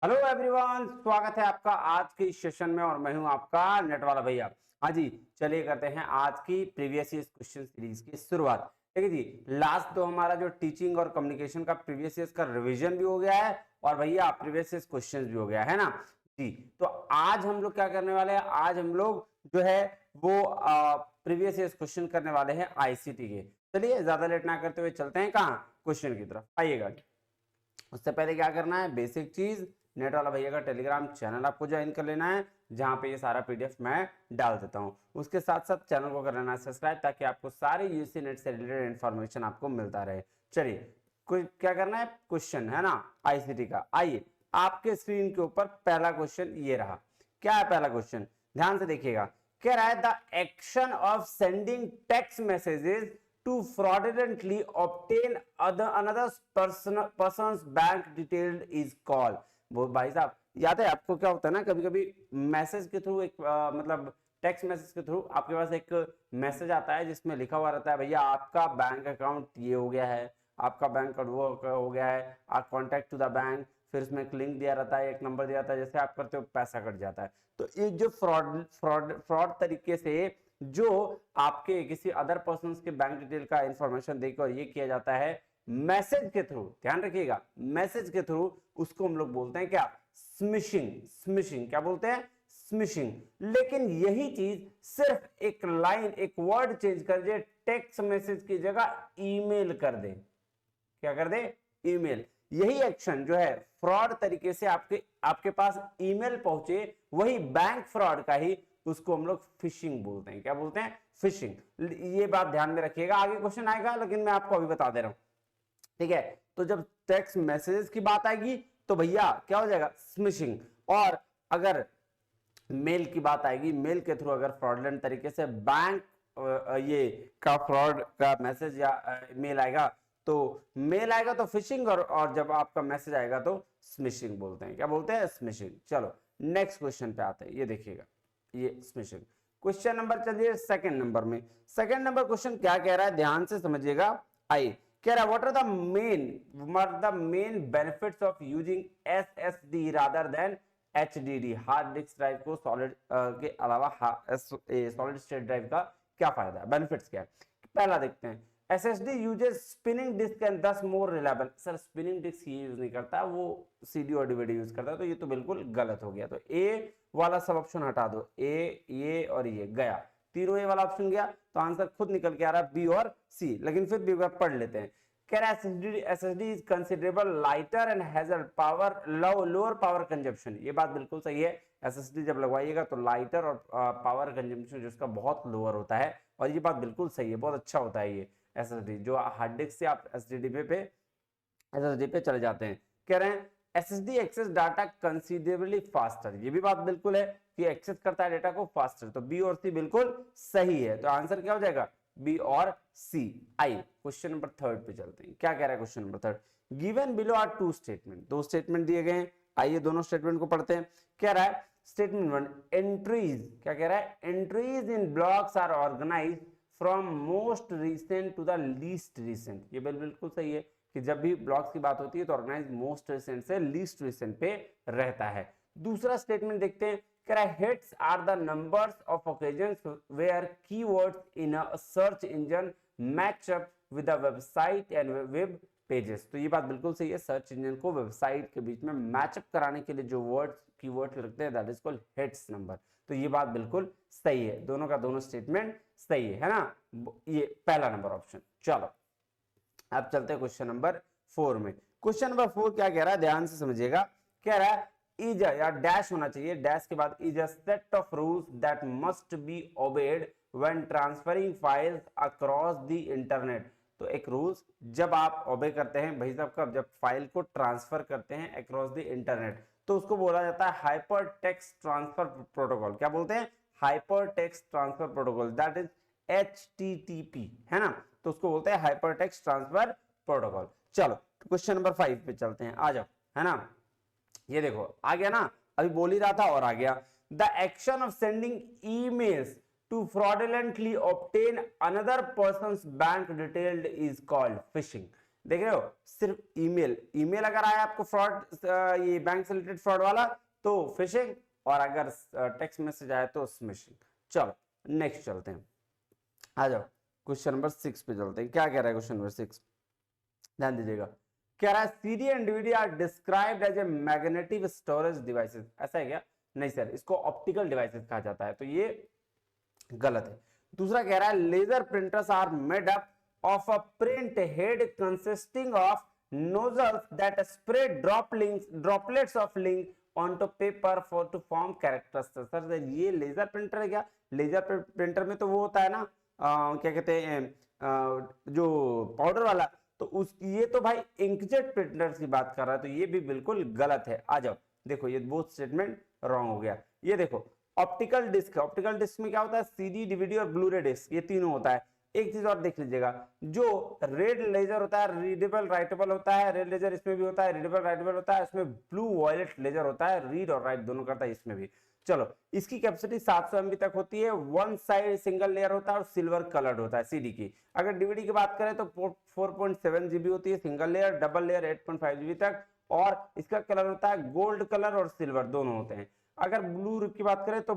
Hello everyone, स्वागत है आपका आज के इस सेशन में और मैं हूं आपका नेट वाला भैया। हाँ जी, चलिए करते हैं आज की प्रीवियस ईयर क्वेश्चन सीरीज की शुरुआत। ठीक है जी, लास्ट तो हमारा जो टीचिंग और कम्युनिकेशन का प्रीवियस ईयर का रिवीजन भी हो गया है और भैया प्रीवियस ईयर क्वेश्चन भी हो गया है ना जी। तो आज हम लोग क्या करने वाले हैं, आज हम लोग जो है वो प्रीवियस ईयर क्वेश्चन करने वाले हैं आईसीटी के। चलिए ज्यादा लेट ना करते हुए चलते हैं कहाँ क्वेश्चन की तरफ, आइएगा। उससे पहले क्या करना है, बेसिक चीज, नेट वाला भैया का टेलीग्राम चैनल आपको ज्वाइन कर लेना है, जहां पे ये सारा पीडीएफ मैं डाल देता हूं। उसके साथ साथ चैनल को कर लेना है सब्सक्राइब, ताकि आपको सारे यूसी नेट से रिलेटेड इन्फॉर्मेशन आपको मिलता रहे। चलिए क्या करना है, क्वेश्चन है ना आईसीटी का। आइए आपके स्क्रीन के ऊपर पहला क्वेश्चन ये रहा। क्या है पहला क्वेश्चन, ध्यान से देखिएगा। कह रहा है the action of sending text messages to fraudulently obtain another person's bank detail is called। वो भाई साहब याद है आपको, क्या होता है ना, कभी कभी मैसेज के थ्रू एक मतलब टेक्स्ट मैसेज के थ्रू आपके पास एक मैसेज आता है जिसमें लिखा हुआ रहता है भैया आपका बैंक अकाउंट ये हो गया है, आपका बैंक वो हो गया है, आप कॉन्टेक्ट टू द बैंक, फिर उसमें एक लिंक दिया रहता है, एक नंबर दिया रहता है, जैसे आप करते हो पैसा कट जाता है। तो ये जो फ्रॉड तरीके से जो आपके किसी अदर पर्सन के बैंक डिटेल का इंफॉर्मेशन देकर ये किया जाता है मैसेज के थ्रू, ध्यान रखिएगा मैसेज के थ्रू, उसको हम लोग बोलते हैं क्या, स्मिशिंग। स्मिशिंग क्या बोलते हैं, स्मिशिंग। लेकिन यही चीज सिर्फ एक लाइन, एक वर्ड चेंज कर दे, टेक्स्ट मैसेज की जगह ईमेल कर दे। क्या कर दे, ईमेल। यही एक्शन जो है फ्रॉड तरीके से आपके पास ईमेल पहुंचे, वही बैंक फ्रॉड का ही, उसको हम लोग फिशिंग बोलते हैं। क्या बोलते हैं, फिशिंग। ये बात ध्यान में रखिएगा, आगे क्वेश्चन आएगा लेकिन मैं आपको अभी बता दे रहा हूं। ठीक है, तो जब टेक्स्ट मैसेजेस की बात आएगी तो भैया क्या हो जाएगा, स्मिशिंग। और अगर मेल की बात आएगी, मेल के थ्रू अगर फ्रॉडलेंट तरीके से बैंक ये का फ्रॉड का मैसेज या मेल आएगा, तो मेल आएगा तो फिशिंग, और जब आपका मैसेज आएगा तो स्मिशिंग बोलते हैं। क्या बोलते हैं, स्मिशिंग। चलो नेक्स्ट क्वेश्चन पे आते हैं, ये देखिएगा, ये स्मिशिंग। क्वेश्चन नंबर चलिए सेकंड नंबर में। सेकंड नंबर क्वेश्चन क्या कह रहा है, ध्यान से समझिएगा। आइए, कह रहा है what are the main benefits of using SSD rather than HDD. Hard disk drive को सॉलिड के अलावा सॉलिड स्टेट ड्राइव का क्या फायदा है, बेनिफिट्स क्या है। पहला देखते हैं, SSD uses spinning disk and thus more reliable. Sir spinning disk ये यूज नहीं करता, वो सीडी और डीवीडी यूज करता है, तो ये तो बिल्कुल गलत हो गया। तो ए वाला सब ऑप्शन हटा दो, ए, ये और ये गया, तीनों ए वाला ऑप्शन गया, तो आंसर खुद निकल के आ रहा है बी और सी। लेकिन फिर भी पढ़ लेते हैं। कह रहा है SSD is considerable lighter and has a power lower power consumption. ये बात बिल्कुल सही है, एसएसडी जब लगवाइएगा तो लाइटर और पावर कंजप्शन जो उसका बहुत लोअर होता है, और ये बात बिल्कुल सही है, बहुत अच्छा होता है ये एसएसडी। जो हार्ड डिस्क से आप एसएसडी पे चले जाते हैं। कह रहे हैं SSD access data considerably faster. ये भी बात बिल्कुल है कि एक्सेस करता है डेटा को फास्टर, तो बी और सी बिल्कुल सही है। तो आंसर क्या हो जाएगा, बी और सी। आइए क्वेश्चन नंबर थर्ड पे चलते हैं। क्या कह रहा है question number third, given below are two statement. दो स्टेटमेंट दिए गए हैं, आइए दोनों स्टेटमेंट को पढ़ते हैं। कह रहा है स्टेटमेंट वन, एंट्रीज, क्या कह रहा है, entries in blocks are organise from most recent to the least recent. ये बिल्कुल सही है कि जब भी ब्लॉक्स की बात होती है तो ऑर्गेनाइज मोस्ट रिसेंट से लीस्ट रिसेंट पे रहता है। दूसरा स्टेटमेंट देखते हैं, कह रहा है hits are the numbers of occasions where keywords in a search engine match up with the website and web pages. तो ये बात बिल्कुल सही है, सर्च इंजन को वेबसाइट के बीच में मैचअप कराने के लिए जो वर्ड्स कीवर्ड्स लगते हैं that is called hits number. तो ये बात बिल्कुल सही है, दोनों का दोनों स्टेटमेंट सही है ना, ये पहला नंबर ऑप्शन। चलो अब चलते हैं क्वेश्चन नंबर 4 में। क्वेश्चन नंबर 4 क्या कह रहा है, ध्यान से समझिएगा। कह रहा है इज या डैश होना चाहिए, डैश के बाद is a set of rules that must be obeyed when transferring files across the internet. तो एक रूल्स जब आप ओबे करते हैं भाई साहब, कब, जब फाइल को ट्रांसफर करते हैं अक्रॉस द इंटरनेट, तो उसको बोला जाता है हाइपर टेक्स्ट ट्रांसफर प्रोटोकॉल। क्या बोलते हैं, hyper text transfer protocol, that is HTTP, है ना, तो उसको बोलते हैं हाइपर टेक्स्ट ट्रांसफर प्रोटोकॉल। चलो क्वेश्चन नंबर 5 पे चलते हैं, आ जाओ, है ना। ये देखो आ गया ना, अभी बोल ही रहा था और आ गया। The action of sending emails to fraudulently obtain another person's bank detailed is called phishing. देख रहे हो, सिर्फ ईमेल, ईमेल अगर आया आपको फ्रॉड, ये बैंक से रिलेटेड फ्रॉड वाला तो फिशिंग, और अगर टेक्स्ट मैसेज आया तो स्मिशिंग। चलो नेक्स्ट चलते हैं, आ जाओ क्वेश्चन नंबर 6 पे चलते हैं। क्या कह रहा है क्वेश्चन नंबर 6, ध्यान दीजिएगा। कह रहा है CD and DVD are described as a magnetic storage devices. ऐसा है क्या? नहीं सर, इसको ऑप्टिकल डिवाइसेस कहा जाता है, तो ये गलत है। दूसरा कह रहा है laser printers are made up of a print head consisting of nozzles that spray droplets of ink onto paper for to form characters। Sir ये लेजर प्रिंटर है क्या? लेजर प्रिंटर में तो वो होता है ना, क्या कहते हैं, जो पाउडर वाला, तो उस ये तो भाई इंकजेट प्रिंटर की बात कर रहा है, तो ये भी बिल्कुल गलत है। आ जाओ देखो, ये बोथ स्टेटमेंट रॉन्ग हो गया। ये देखो ऑप्टिकल डिस्क, ऑप्टिकल डिस्क में क्या होता है? सीडी, डीवीडी और ब्लूरे डिस्क, ये तीनों होता है। एक चीज और देख लीजिएगा, जो रेड लेजर होता है रीडेबल राइटेबल होता है, रेड लेजर इसमें भी होता है, रीडेबल राइटेबल होता है, इसमें ब्लू वॉयलेट लेजर होता है, रीड और राइट दोनों करता है इसमें भी। चलो, इसकी कैपेसिटी 700 MB तक होती है, वन साइड सिंगल लेयर होता है और सिल्वर कलर्ड होता है सीडी की। अगर डीवीडी की बात करें तो 4.7 GB होती है single layer, double layer 8.5 GB तक, और इसका कलर होता है गोल्ड कलर और सिल्वर दोनों होते हैं। अगर ब्लू की बात करें तो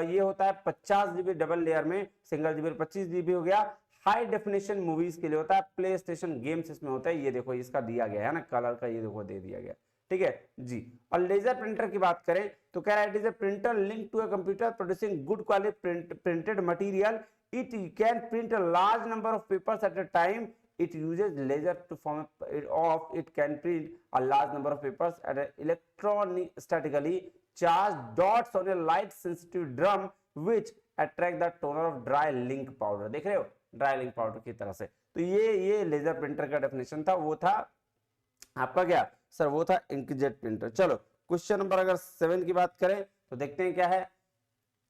ये होता है 50 GB डबल लेयर में, सिंगल GB 25 GB हो गया। हाई डेफिनेशन मूवीज के लिए होता है, प्ले स्टेशन गेम्स इसमें होता है। ये देखो इसका दिया गया है ना कलर का, ये देखो दे दिया गया, ठीक है जी। और लेजर प्रिंटर की बात करें तो कह रहा है it is a printer link to a computer producing good quality printed material, it can print a large number of papers at a time, it uses laser to form it can print a large number of papers at an electrostatically charged dots on a light sensitive drum which attract the toner of dry link powder। देख रहे हो dry link powder की तरह से। तो ये laser printer का definition था, वो था आपका क्या सर? वो था इंकजेट प्रिंटर। चलो क्वेश्चन नंबर अगर 7 की बात करें तो देखते हैं क्या है।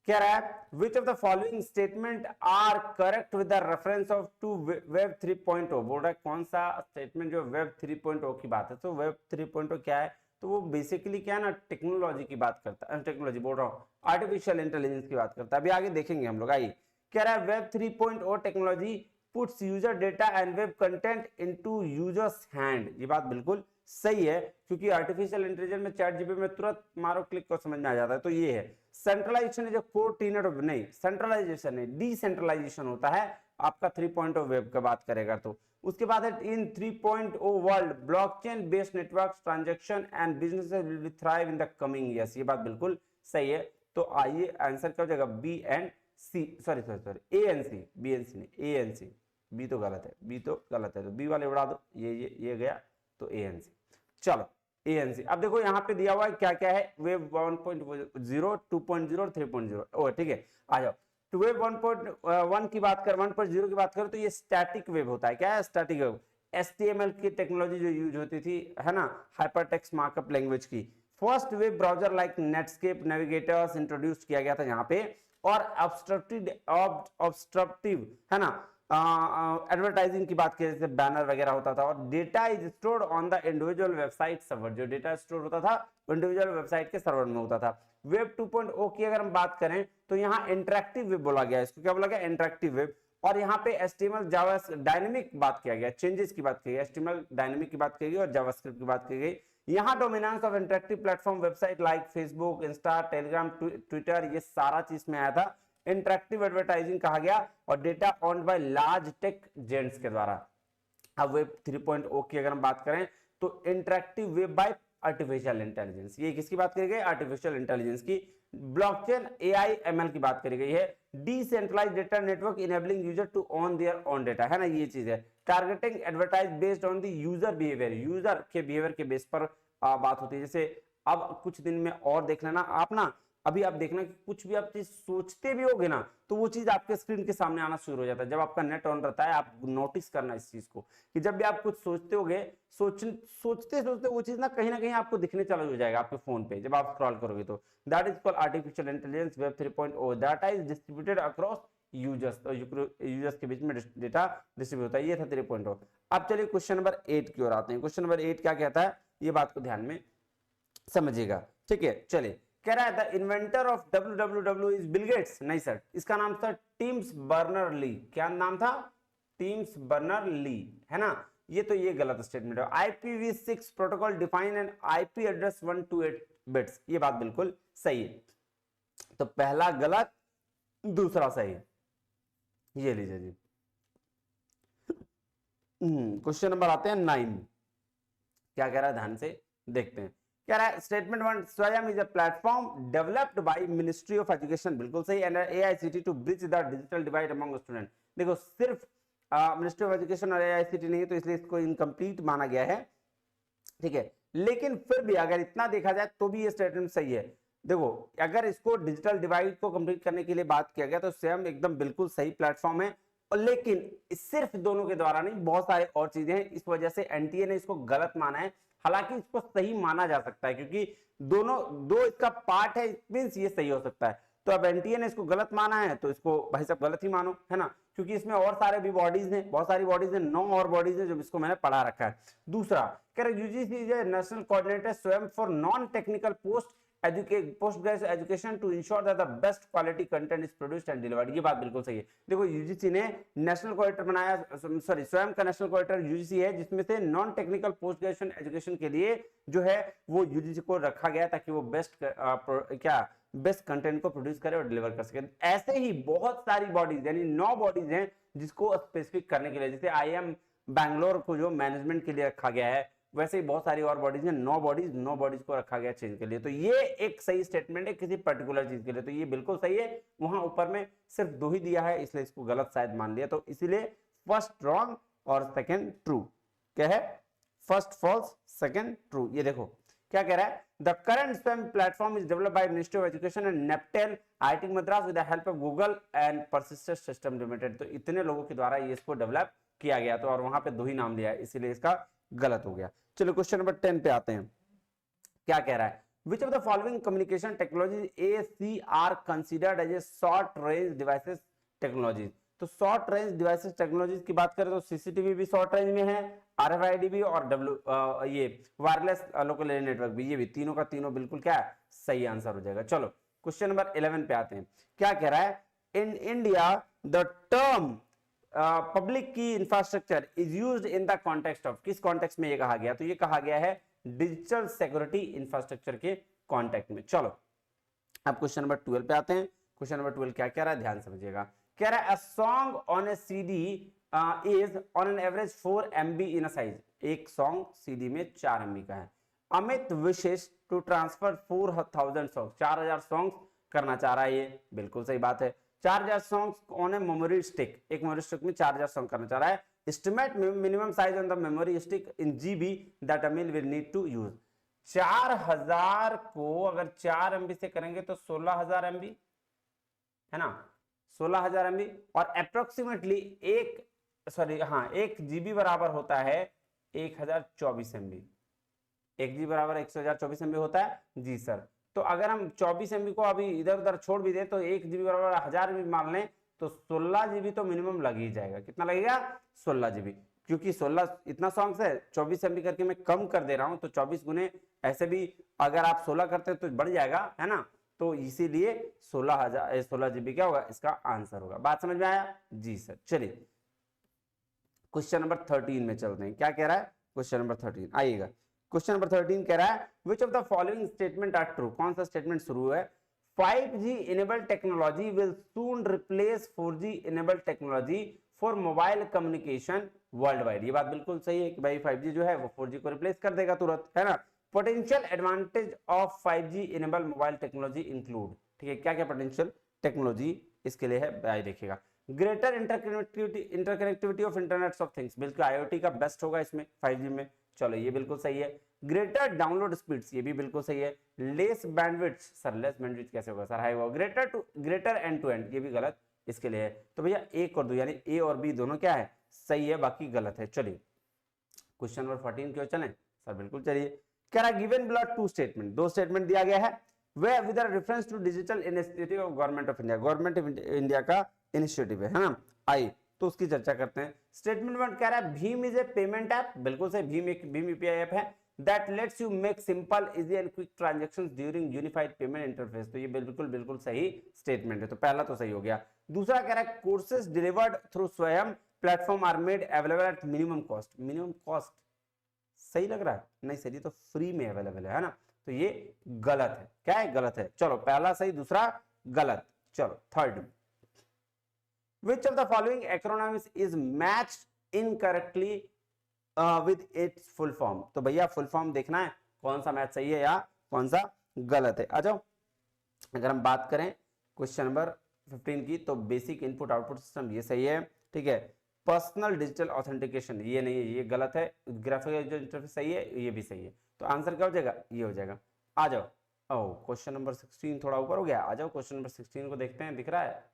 क्या रहा है? Which of the following statement are correct with the reference of to web 3.0। बोल रहा है कौन सा स्टेटमेंट जो वेब 3.0 की बात है। तो वेब 3.0 क्या है? तो वो बेसिकली क्या है ना, टेक्नोलॉजी की बात करता है, टेक्नोलॉजी बोल रहा हूँ, आर्टिफिशियल इंटेलिजेंस की बात करता है। अभी आगे देखेंगे हम लोग, आइए। कह रहा है web 3.0 technology puts user data and web content into users hand. ये बात बिल्कुल सही है, क्योंकि आर्टिफिशियल इंटेलिजेंस में चैट जीपीटी में तुरंत मारो क्लिक को समझ में आ जाता है। तो ये है सेंट्रलाइजेशन है जो कोर टीनेट नहीं, सेंट्रलाइजेशन है, डिसेंट्रलाइजेशन होता है आपका 3.0 वेब का बात करेगा तो। उसके बाद है इन 3.0 world blockchain based networks transaction and businesses will be thrive in the coming years. ये बात बिल्कुल सही है। तो आइए आंसर क्या हो जाएगा? B and C, sorry A and C, B and C नहीं, ए एंड सी। बी तो गलत है, बी तो गलत है, तो बी वाले उड़ा दो, ये गया, तो ए एंड सी। चलो ANC। अब देखो यहाँ पे दिया हुआ है क्या क्या है, वेब 1.0, 2.0 और 3.0। ओ ठीक है, आ जाओ। तो वेब 1.1 की बात कर, 1.0 की बात करो तो ये स्टैटिक वेब होता है। क्या है स्टैटिक वेब? HTML की टेक्नोलॉजी जो यूज होती थी, है ना, हाइपरटेक्स्ट मार्कअप लैंग्वेज की। First web browser like Netscape navigators introduce किया गया था यहाँ पे, और ऑब्स्ट्रक्टिव है ना, एडवर्टाइजिंग की बात करें जैसे बैनर वगैरह होता था। और data is stored on the individual website server, जो डेटा स्टोर होता था इंडिविजुअल वेबसाइट के सर्वर में होता था। वेब 2.0 की अगर हम बात करें तो यहाँ इंटरेक्टिव वेब बोला गया, इसको क्या बोला गया? Interactive web. और यहाँ पे HTML जावा डायनेमिक बात किया गया, चेंजेस की बात की गई, HTML डायनेमिक की बात की गई और जावास्क्रिप्ट की बात की गई। यहाँ dominance of interactive platform website like Facebook, Insta, Telegram, Twitter, ये सारा चीज में आया था। इंटरेक्टिव एडवर्टाइजिंग कहा गया, और data owned by large tech giants के द्वारा। अब वेब 3.0 की अगर हम बात करें तो interactive web by artificial intelligence, ये किसकी बात करी गई? आर्टिफिशियल इंटेलिजेंस की। ब्लॉकचेन AI ML की बात करी गई है। Decentralised data network enabling user to own their own data, है ना, ये चीज है। Targeting advertise based on the user behaviour, user के बिहेवियर के बेस पर बात होती है। जैसे अब कुछ दिन में और देख लेना आप ना, अभी आप देखना कि कुछ भी आप चीज सोचते भी होगे ना, तो वो चीज आपके स्क्रीन के सामने आना शुरू हो जाता है। जब आपका नेट ऑन रहता है, आप नोटिस करना इस चीज को, कि जब भी आप कुछ सोचते होगे, सोचते सोचते वो चीज ना कहीं आपको दिखने चालू हो जाएगा आपके फोन पे, जब आप स्क्रॉल करोगे तो। That is called artificial intelligence web 3.0। Data is distributed across users, तो यूजर्स के बीच में डेटा डिस्ट्रीब्यूट होता है। ये था 3.0। अब चलिए क्वेश्चन नंबर 8 की ओर आते हैं। क्वेश्चन नंबर 8 क्या कहता है, ये बात को ध्यान में समझिएगा, ठीक है। चलिए, कह रहा है the inventor of www is Bill Gates. नहीं सर, इसका नाम था टिम्स बर्नर ली। क्या नाम था? टिम्स बर्नर ली, है ना। ये तो ये गलत स्टेटमेंट है। IPv6 protocol define N IP address 128 bits, ये बात बिल्कुल सही है। तो पहला गलत, दूसरा सही है। ये लीजिए जी। क्वेश्चन नंबर आते हैं 9। क्या कह रहा है ध्यान से देखते हैं। कह रहा है statement 1, Swayam is a platform developed by ministry of Education, बिल्कुल सही, and AICTE to bridge the digital divide among student. देखो सिर्फ मिनिस्ट्री ऑफ एजुकेशन और AICTE नहीं है, तो इसलिए इसको इनकम्प्लीट माना गया है, ठीक है। लेकिन फिर भी अगर इतना देखा जाए तो भी ये स्टेटमेंट सही है। देखो अगर इसको डिजिटल डिवाइड को कंप्लीट करने के लिए बात किया गया तो स्वयं एकदम बिल्कुल सही प्लेटफॉर्म है, और लेकिन सिर्फ दोनों के द्वारा नहीं, बहुत सारे और चीजें हैं, इस वजह से एनटीए ने इसको गलत माना है। हालांकि इसको सही माना जा सकता है क्योंकि दोनों दो इसका पार्ट है, मींस ये सही हो सकता है। तो अब एनटीए ने इसको गलत माना है तो इसको भाई साहब गलत ही मानो, है ना, क्योंकि इसमें और सारे भी बॉडीज हैं, बहुत सारी बॉडीज हैं, 9 और बॉडीज हैं जो इसको मैंने पढ़ा रखा है। दूसरा कह रहे UGC is national coordinator Swayam for non technical post graduate education to ensure that the best quality content is produced and delivered, ये बात बिल्कुल सही है। देखो यूजीसी ने नेशनल कोऑर्डिनेटर बनाया, सॉरी स्वयं का नेशनल कोऑर्डिनेटर यूजीसी है, जिसमें से non technical post graduation education के लिए जो है वो यूजीसी को रखा गया ताकि वो बेस्ट कंटेंट को प्रोड्यूस करे और डिलीवर कर सके। ऐसे ही बहुत सारी बॉडीज यानी 9 बॉडीज हैं जिसको स्पेसिफिक करने के लिए, जैसे IIM बैंगलोर को जो मैनेजमेंट के लिए रखा गया है, वैसे ही बहुत सारी और बॉडीज हैं, 9 बॉडीज को रखा गया चेंज के लिए। तो ये एक सही स्टेटमेंट है किसी पर्टिकुलर चीज के लिए, तो ये बिल्कुल सही है। वहां ऊपर में सिर्फ 2 ही दिया है इसलिए इसको गलत शायद मान लिया, तो इसीलिए फर्स्ट रॉन्ग और सेकंड ट्रू। क्या है? First false, second true. ये देखो क्या कह रहा है, द करंट स्वयं platform is developed by ministry of education and NPTEL IIT Madras with the help of Google and Persistent System Limited. तो इतने लोगों के द्वारा ये इसको डेवलप किया गया, तो और वहां पे 2 ही नाम लिया है इसीलिए इसका गलत हो गया। चलो क्वेश्चन नंबर 10 पे आते हैं। क्या कह रहा है, which of the following communication technologies ACR considered as a short range devices technologies। तो शॉर्ट रेंज डिवाइसेस टेक्नोलॉजीज की बात करें तो सीसीटीवी भी शॉर्ट रेंज में है, RFID भी, और ये वायरलेस लोकल एरिया नेटवर्क भी, ये भी तीनों का तीनों बिल्कुल क्या है, सही आंसर हो जाएगा। चलो क्वेश्चन नंबर 11 पे आते हैं। क्या कह रहा है, in India the term public key infrastructure is used in the context of, किस कॉन्टेक्स्ट में ये कहा गया, तो ये कहा गया है डिजिटल सिक्योरिटी इंफ्रास्ट्रक्चर के कॉन्टेक्ट में। चलो अब क्वेश्चन नंबर 12 पे आते हैं। क्वेश्चन नंबर 12 क्या कह रहा है, ध्यान समझिएगा। कह रहा है, a song on a CD is on an average 4 MB in a size। एक सॉन्ग CD में 4 MB का है। Amit wishes to transfer 4000 songs, 4000 songs करना चाह रहा है, ये बिल्कुल सही बात है। 4000 songs on a memory stick, एक मेमोरी स्टिक में 4000 सॉन्ग करना चाह रहा है। Estimate minimum size on the memory stick in GB that Amit will need to use. 4000 को अगर 4 MB से करेंगे तो 16000 MB है ना, 16000 MB, और अप्रोक्सीमेटली एक GB बराबर होता है 1024 MB। 1 GB बराबर 1024 MB होता है जी सर। तो अगर हम 24 MB को अभी इधर उधर छोड़ भी दे तो 1 GB बराबर 1000 MB मान लें तो 16 GB तो मिनिमम लग ही जाएगा। कितना लगेगा? 16 GB, क्योंकि 16 इतना सॉन्ग्स है, 24 MB करके मैं कम कर दे रहा हूं, तो 24 गुने ऐसे भी अगर आप 16 करते हैं तो बढ़ जाएगा, है ना, तो इसीलिए 16 GB क्या होगा, इसका आंसर होगा। बात समझ में आया जी सर। चलिए क्वेश्चन नंबर 13 में चलते हैं। क्या कह रहा है क्वेश्चन नंबर 13, आइएगा। क्वेश्चन नंबर 13 कह रहा है, which of the following statement are true. कौन सा स्टेटमेंट शुरू है, 5G enabled technology will soon replace 4G enabled technology for mobile communication world wide. ये बात बिल्कुल सही है कि भाई 5G जो है वो 4G को रिप्लेस कर देगा तुरंत, है ना। Potential advantage of 5G enable mobile technology include, ठीक है, क्या क्या पोटेंशियल टेक्नोलॉजी इसके लिए है, भाई देखिएगा। Greater interconnectivity of internet of things, बिल्कुल IoT का बेस्ट होगा इसमें 5G में, चलो ये बिल्कुल सही है। ग्रेटर डाउनलोड स्पीड्स, ये भी बिल्कुल सही है। Less bandwidth, sir less bandwidth कैसे होगा सर, हाई होगा। ग्रेटर एंड टू एंड, ये भी गलत इसके लिए है। तो भैया 1 और 2 यानी A और B दोनों क्या है, सही है, बाकी गलत है। चलिए क्वेश्चन नंबर 14 क्यों चले सर, बिल्कुल चलिए। कह रहा है गिवन बिलो 2 स्टेटमेंट, 2 स्टेटमेंट दिया गया है, way with reference to digital initiative of Government of India, Government of India का इनिशिएटिव है ना, आई तो उसकी चर्चा करते हैं। स्टेटमेंट 1 कह रहा है Bhim is a payment app, बिल्कुल सही, भीम UPI ऐप है, that let's you make simple easy and quick transactions during unified payment interface. तो ये बिल्कुल सही स्टेटमेंट है, तो पहला तो सही हो गया। दूसरा कह रहा है courses delivered through Swayam platform are made available at minimum cost. Minimum cost सही लग रहा है? नहीं सर, ये तो फ्री में अवेलेबल है ना, तो ये गलत है। क्या है? गलत है। चलो पहला सही, दूसरा गलत। चलो third, which of the following acronyms is matched incorrectly with its full form? तो भैया फुल फॉर्म देखना है कौन सा मैच सही है या कौन सा गलत है। आ जाओ, अगर हम बात करें क्वेश्चन नंबर 15 की, तो बेसिक इनपुट आउटपुट सिस्टम ये सही है, ठीक है। पर्सनल डिजिटल ऑथेंटिकेशन ये नहीं है, ये गलत है। ग्राफिकल इंटरफेस सही है, ये भी सही है। तो आंसर क्या हो जाएगा? ये हो जाएगा। आ जाओ, ओ क्वेश्चन नंबर 16 थोड़ा ऊपर हो गया। आ जाओ क्वेश्चन नंबर 16 को देखते हैं, दिख रहा है?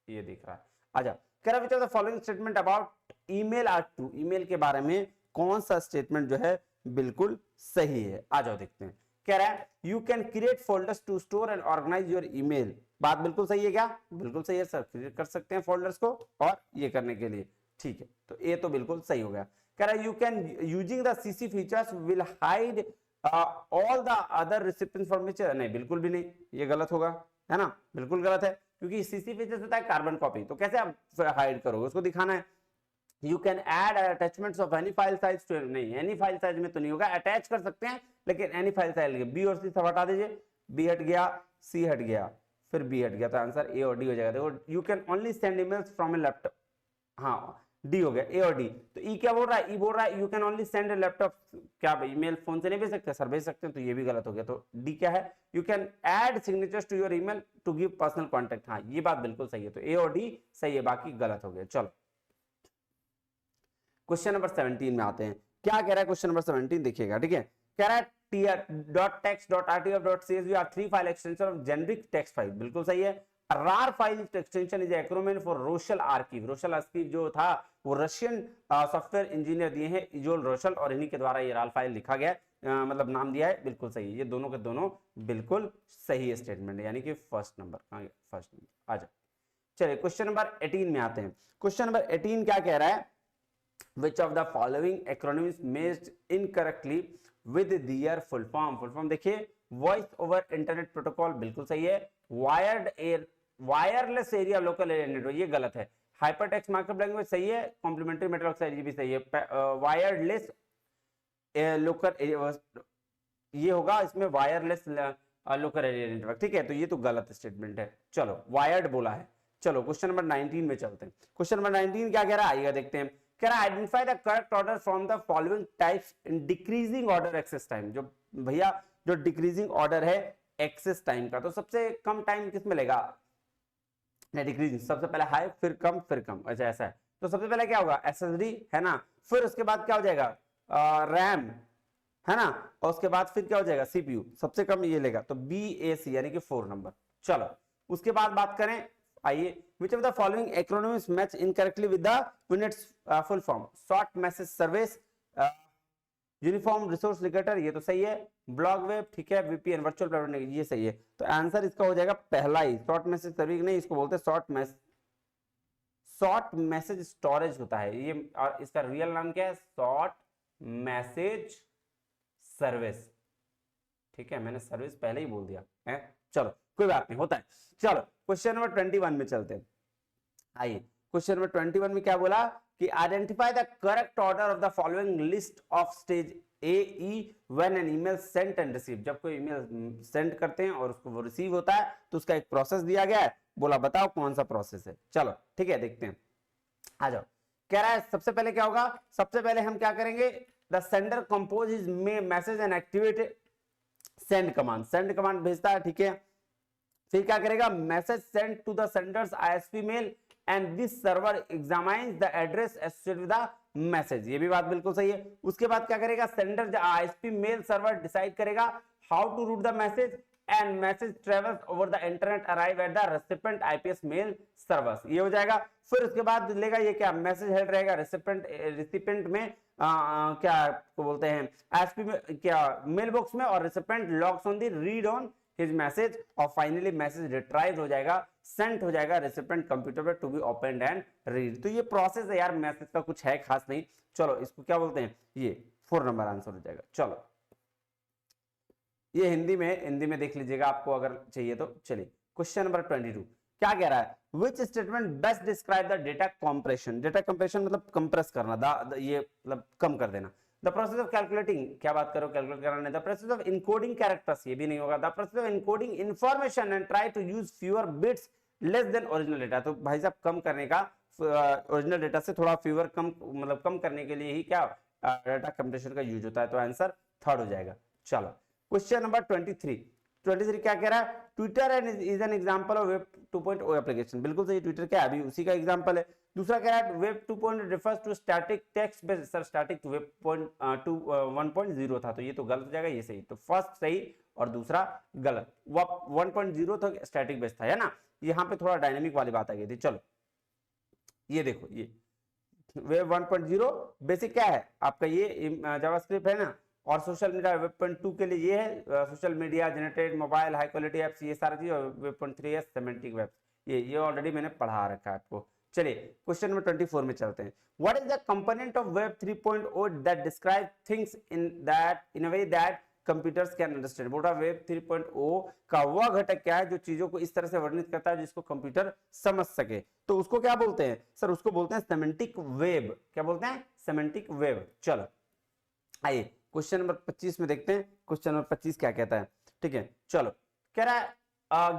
ये दिख रहा है। आ जाओ, कह रहा है which of the following statement about email are true? Email के बारे में कौन सा स्टेटमेंट जो है बिल्कुल सही है? आ जाओ देखते हैं। कह रहा है you can create folders to store and organise your email. बात बिल्कुल सही है क्या? बिल्कुल सही है सर, क्रिएट कर सकते हैं फोल्डर्स को और ये करने के लिए, ठीक है। तो ये तो बिल्कुल सही हो गया। कह रहा है you can using the CC features will hide all the other recipients from which. नहीं, बिल्कुल भी नहीं, ये गलत होगा, है ना, बिल्कुल गलत है, क्योंकि सीसी फीचर्स होता है कार्बन कॉपी, तो कैसे आप हाइड करोगे? उसको दिखाना है। You can add attachments of any file size to, नहीं एनी फाइल साइज में तो नहीं होगा, अटैच कर सकते हैं लेकिन एनी फाइल साइज, बी और सी सब हटा दीजिए, बी हट गया, सी हट गया, फिर बी हट गया, तो आंसर ए और डी हो जाएगा। देखो you can only send emails from A laptop, हाँ डी हो गया, ए और डी। तो ई क्या बोल रहा है? ई बोल रहा है you can only send A laptop, क्या भाई ईमेल फोन से नहीं भेज सकते? सर भेज सकते हैं, तो ये भी गलत हो गया। तो डी क्या है? You can add signatures to your email to give personal contact, हाँ ये बात बिल्कुल सही है, तो ए और डी सही है, बाकी गलत हो गया। चलो क्वेश्चन नंबर 17 में आते हैं। क्या कह रहा है क्वेश्चन नंबर 17? देखिएगा, ठीक है। कह रहा है .text.rtf.csv are three file extension of generic text file, बिल्कुल सही है। rar file extension is acronym for रोशल archive. रोशल archive जो था वो रशियन सॉफ्टवेयर इंजीनियर दिए हैं इजोल रोशल, और इन्हीं के द्वारा ये रार फाइल लिखा गया, मतलब नाम दिया है, बिल्कुल सही है। ये दोनों के दोनों बिल्कुल सही स्टेटमेंट, यानी कि फर्स्ट नंबर, फर्स्ट नंबर। आ जाओ, चलिए क्वेश्चन नंबर 18 में आते हैं। क्वेश्चन नंबर 18 क्या कह रहा है? Which of the following acronyms matched incorrectly with their full form? full form देखिए, वॉइस ओवर इंटरनेट प्रोटोकॉल बिल्कुल सही है। Wireless area local area network ये गलत है। हाइपरटेक्स्ट मार्कअप लैंग्वेज सही है। कॉम्प्लीमेंट्री मेथड ऑफ ये भी सही है। वायरलेस लोकल ये होगा, इसमें वायरलेस लोकल एरिया नेटवर्क, ठीक है। तो ये तो गलत स्टेटमेंट है। चलो वायर्ड बोला है। चलो क्वेश्चन नंबर 19 में चलते हैं। क्वेश्चन नंबर 19 क्या कह रहा है? आइएगा देखते हैं। कह रहा है identify the correct order from the following types in decreasing order access time. जो भैया जो डिक्रीजिंग ऑर्डर है एक्सेस टाइम का, तो सबसे कम टाइम किस में लेगा? डिक्रीजिंग, सबसे पहले हाई फिर कम फिर कम, अच्छा ऐसा है। तो सबसे पहले क्या होगा? एसएसडी, है ना। फिर उसके बाद क्या हो जाएगा? रैम, है ना। और उसके बाद फिर क्या हो जाएगा? सीपीयू। सबसे कम ये लेगा, तो BAC यानी कि 4 नंबर। चलो उसके बाद बात करें, आइए, which of the following acronyms match incorrectly with the units full form? short message service, uniform resource locator ये तो सही है। ब्लॉग वेब, ठीक है। VPN वर्चुअल प्राइवेट ये सही है। तो आंसर इसका हो जाएगा पहला ही, शॉर्ट मैसेज सर्विस नहीं, इसको बोलते हैं शॉर्ट मैसेज स्टोरेज होता है ये, और इसका रियल नाम क्या है? शॉर्ट मैसेज सर्विस, ठीक है। मैंने सर्विस पहले ही बोल दिया है, चलो कोई बात नहीं, होता है। चलो क्वेश्चन नंबर 21 में चलते हैं। आइए क्वेश्चन नंबर 21 में क्या बोला कि identify the correct order of the following list of stage AE when an email sent and receive. जब कोई ईमेल सेंड करते हैं और उसको वो रिसीव होता है, तो उसका एक प्रोसेस दिया गया है, बोला बताओ कौन सा प्रोसेस है। चलो ठीक है, देखते हैं, आ जाओ। कह रहा है सबसे पहले क्या होगा? सबसे पहले हम क्या करेंगे? The sender compose his message and activate send command. Send command भेजता है, ठीक है। फिर क्या करेगा? Message send to the sender's ISP mail and this server examines the address associated with the message, ये भी बात बिल्कुल सही है। उसके बाद क्या करेगा? Sender ISP mail server decide करेगा how to route the message and message travels over the internet arrive at the recipient IPS mail servers, ये हो जाएगा। फिर उसके बाद लेगा ये क्या? मैसेज हेड रहेगा रेसिपिएंट में क्या बोलते हैं ISP में, क्या मेल बॉक्स में, और recipient logs on the read on his message, और फाइनली मैसेज रिट्राइव हो जाएगा, सेंट हो जाएगा रेसिपिएंट कंप्यूटर पे to be opened and read. तो ये प्रोसेस है यार, मैसेज का कुछ है खास नहीं। चलो इसको क्या बोलते हैं? ये 4 नंबर आंसर हो जाएगा। चलो ये हिंदी में देख लीजिएगा आपको अगर चाहिए तो। चलिए क्वेश्चन नंबर 22। क्या कह रहा है, which statement best describe the data compression, data compression मतलब कंप्रेस करना, ये मतलब कम कर देना। द प्रोसेस ऑफ कैलकुलेटिंग, क्या बात करो कैलकुलेट करना, the process of encoding characters, ये भी नहीं होगा, the process of encoding information and try to use fewer bits less than original data, तो भाई साहब कम करने का, ओरिजिनल डेटा से थोड़ा फ्यूअर कम, मतलब कम करने के लिए ही क्या डेटा कंप्रेशन का यूज होता है, तो आंसर थर्ड हो जाएगा। चलो क्वेश्चन नंबर 23 क्या कह रहा है, Twitter is an example of web 2.0 application, बिल्कुल सही, ट्विटर क्या है अभी उसी का एग्जांपल है। दूसरा कह रहा है web 2.0 refers to static text based, sir static तो वेब 1.0 था, तो ये तो गलत हो जाएगा, ये सही, तो फर्स्ट सही और दूसरा गलत। 1.0 तो स्टैटिक बेस्ड था, है ना, यहाँ पे थोड़ा डायनेमिक वाली बात आ गई थी। चलो ये देखो, ये वेब 1.0 बेसिक क्या है आपका, ये जावास्क्रिप्ट है ना, और सोशल मीडिया वेब 2 के लिए ये है social media generated mobile high quality apps, ये सारी चीज, और वेब 3 है सेमेंटिक वेब, ये ऑलरेडी मैंने पढ़ा रखा है आपको। चलिए क्वेश्चन नंबर 24 में चलते हैं। What is the component of web 3.0 that describe things in a way that computers can understand, बोला वेब 3.0 का वह घटक क्या है जो चीजों को इस तरह से वर्णित करता है जिसको कंप्यूटर समझ सके, तो उसको क्या बोलते हैं सर, उसको बोलते हैं सेमेंटिक वेब, क्या बोलते हैं, सेमेंटिक वेब। चलो आइए क्वेश्चन नंबर 25 में देखते हैं, क्वेश्चन नंबर 25 क्या कहता है, ठीक है। चलो कह रहा है